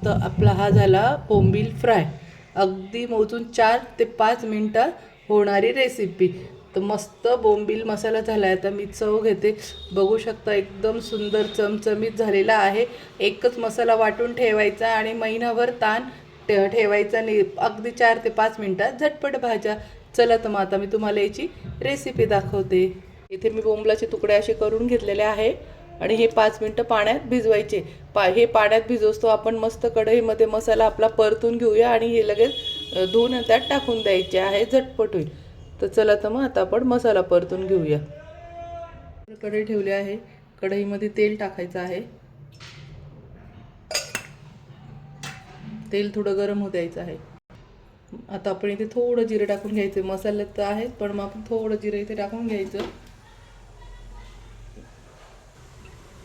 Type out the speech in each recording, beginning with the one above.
मस्त आपला हा झाला बोंबील फ्राय. अगदी मोजून 4 ते 5 मिनटात होणारी रेसिपी. तर मस्त बोंबील मसाला झाला आहे. आता मी चव घेते. बघू शकता एकदम सुंदर चमचमीत झालेला आहे. एकच मसाला वाटून ठेवायचा आणि महिनाभर ताण ठेवायचा नाही. अगदी 4 ते 5 मिनटात झटपट भाज्या. चला तर मग आता मी तुम्हाला याची रेसिपी दाखवते. इथे मी बोंबलाचे तुकडे असे करून घेतलेले आहे आणि हे 5 मिनटं पाण्यात भिजवायचे. हे पाण्यात भिजवतो आपण मस्त कढईमध्ये मसाला आपला परतून घेऊया आणि हे लगेच धुवून त्यात टाकून द्यायचे आहे. झटपट होईल. तर चला तर मग आता आपण मसाला परतून घेऊया. कढई ठेवली आहे. कढईमध्ये तेल टाकायचं आहे. तेल थोडं गरम होऊ द्यायचं आहे. आता आपण इथे थोडं जिरं टाकून घ्यायचं. मसाल्यात तर आहे पण मग आपण थोडं जिरं इथे टाकून घ्यायचं.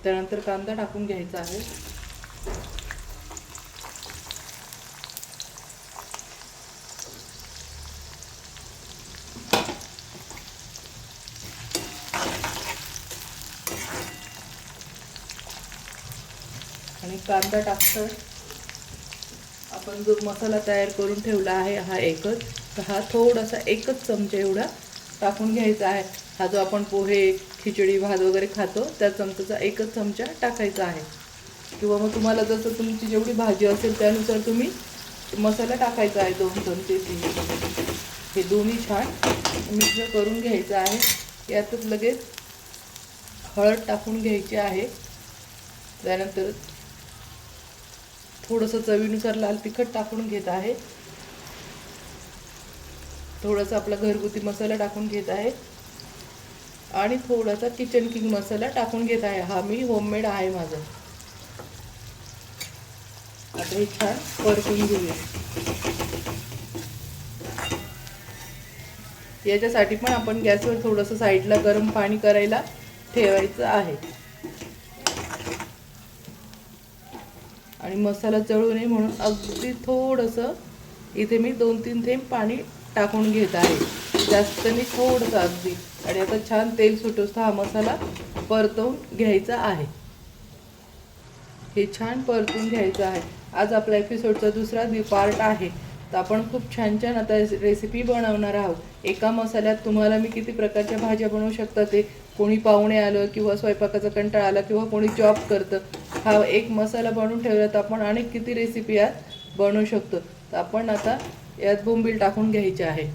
त्यानंतर कांदा टाकून घ्यायचा आहे. आणि कांदा टाकतं आपण जो मसाला तयार करून ठेवला आहे हा एकच, तर हा थोडासा एकच चमचा एवढा टाकून घ्यायचा आहे. हा जो आपण पोहे खिचडी भात वगैरे खातो त्या चमचाचा एकच चमचा टाकायचा आहे. किंवा मग तुम्हाला जसं तुमची जेवढी भाजी असेल त्यानुसार तुम्ही मसाला टाकायचा आहे. 2 चमचे 3. हे दोन्ही छान मिक्स करून घ्यायचं आहे. यातच लगेच हळद टाकून घ्यायची आहे. त्यानंतर थोडंसं चवीनुसार लाल तिखट टाकून घेत आहे. थोडासा आपला घरगुती मसाला टाकून घेत आहे आणि थोडासा किचन किंग मसाला टाकून घेत आहे. हा मी होममेड आहे माझा. आता हे छान परतून घेऊया. याच्यासाठी पण आपण गॅसवर थोडंसं साईडला गरम पाणी करायला ठेवायचं आहे आणि मसाला जळू नये म्हणून अगदी थोडंसं इथे मी 2-3 थेंब पाणी टाकून घेत आहे. जास्त नाही, थोडंसं अगदी. आणि आता छान तेल सुटोस हा मसाला परतवून घ्यायचा आहे. हे छान परतून घ्यायचं आहे. आज आपला एपिसोडचा दुसरा पार्ट आहे. तर आपण खूप छान छान आता रेसिपी बनवणार आहोत. एका मसाल्यात तुम्हाला मी किती प्रकारच्या भाज्या बनवू शकता ते. कोणी पाहुणे आलं किंवा स्वयंपाकाचा कंटाळा आला किंवा कोणी जॉब करतं, हा एक मसाला बनवून ठेवला तर आपण अनेक किती रेसिपी यात बनवू शकतो. तर आपण आता यात बोंबील टाकून घ्यायचे आहे.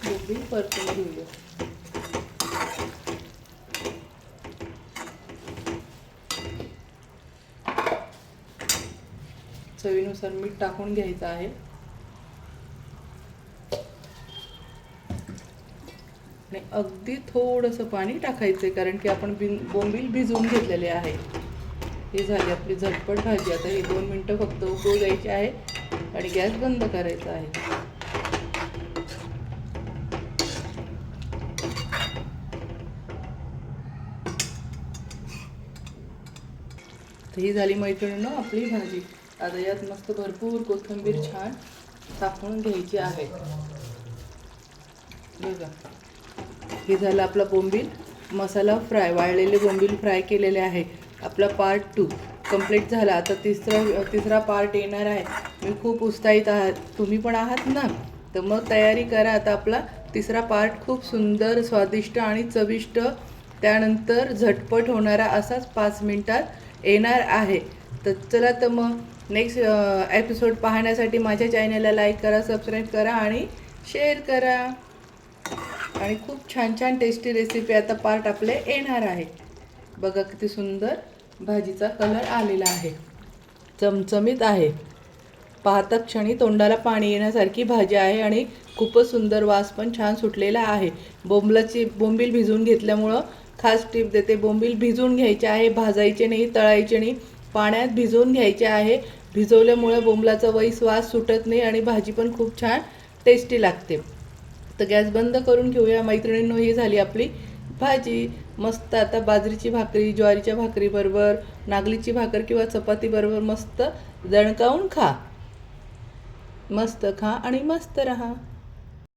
बोंबील परतून घेऊया. चवीनुसार मीठ टाकून घ्यायचं आहे. आणि अगदी थोडंसं पाणी टाकायचं आहे कारण की आपण बोंबील भिजवून घेतलेले आहे. हे झाली आपली झटपट भाजी. आता हे 2 मिनटं फक्त उकळू द्यायची आहे आणि गॅस बंद करायचा आहे. तर ही झाली मैत्रिणींनो आपली भाजी. आता यात मस्त भरपूर कोथिंबीर छान टाकून घ्यायची आहे. बघा, हे झालं आपला बोंबील मसाला फ्राय. वाळलेले बोंबील फ्राय केलेले आहे. आपला पार्ट 2 कंप्लीट झाला. आता तिसरा पार्ट येणार आहे. मी खूप उत्साहित आहात, तुम्ही पण आहात ना? तर मग तयारी करा. आता आपला तिसरा पार्ट खूप सुंदर, स्वादिष्ट आणि चविष्ट, त्यानंतर झटपट होणारा असाच 5 मिनटात येणार आहे. तर चला तर मग नेक्स्ट एपिसोड पाहण्यासाठी माझ्या चॅनलला लाईक करा, सबस्क्राईब करा आणि शेअर करा. आणि खूप छान छान टेस्टी रेसिपी आता पार्ट आपले येणार आहे. बघा किती सुंदर भाजीचा कलर आलेला आहे. चमचमीत आहे. पाहता क्षणी तोंडाला पाणी येण्यासारखी भाजी आहे आणि खूपच सुंदर वास पण छान सुटलेला आहे. बोंबील भिजवून घेतल्यामुळं खास टिप देते. बोंबील भिजवून घ्यायचे आहे, भाजायचे नाही, तळायचे नाही, पाण्यात भिजवून घ्यायचे आहे. भिजवल्यामुळे बोंबलाचा वास सुटत नाही आणि भाजी पण खूप छान टेस्टी लागते. तर गॅस बंद करून घेऊया मैत्रिणींनो. ही झाली आपली भाजी. मस्त आता बाजरीची भाकरी, ज्वारीच्या भाकरीबरोबर, नागलीची भाकर किंवा चपातीबरोबर मस्त जणकावून खा. मस्त खा आणि मस्त रहा.